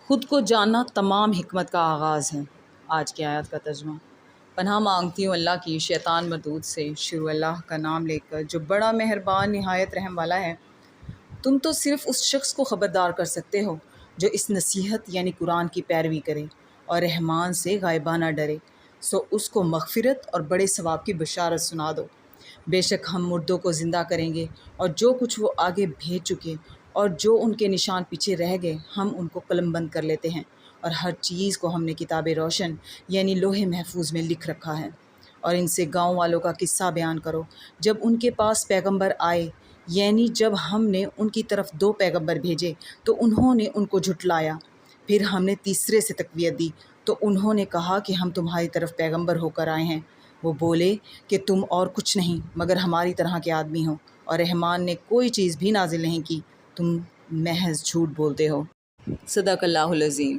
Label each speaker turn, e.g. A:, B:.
A: خود کو جاننا تمام حکمت کا آغاز ہے۔ آج کی آیات کا ترجمہ۔ پناہ مانگتی ہوں اللہ کی شیطان مردود سے، شروع اللہ کا نام لے کر جو بڑا مہربان نہایت رحم والا ہے۔ تم تو صرف اس شخص کو خبردار کر سکتے ہو جو اس نصیحت یعنی قرآن کی پیروی کرے اور رحمان سے غائبانہ ڈرے، سو اس کو مغفرت اور بڑے ثواب کی بشارت سنا دو۔ بے شک ہم مردوں کو زندہ کریں گے، اور جو کچھ وہ آگے بھیج چکے اور جو ان کے نشان پیچھے رہ گئے ہم ان کو قلم بند کر لیتے ہیں، اور ہر چیز کو ہم نے کتاب روشن یعنی لوح محفوظ میں لکھ رکھا ہے۔ اور ان سے گاؤں والوں کا قصہ بیان کرو جب ان کے پاس پیغمبر آئے، یعنی جب ہم نے ان کی طرف 2 پیغمبر بھیجے تو انہوں نے ان کو جھٹلایا، پھر ہم نے تیسرے سے تقویت دی تو انہوں نے کہا کہ ہم تمہاری طرف پیغمبر ہو کر آئے ہیں۔ وہ بولے کہ تم اور کچھ نہیں مگر ہماری طرح کے آدمی ہو، اور رحمان نے کوئی چیز بھی نازل نہیں کی، تم محض جھوٹ بولتے ہو۔ صدق اللہ العظیم۔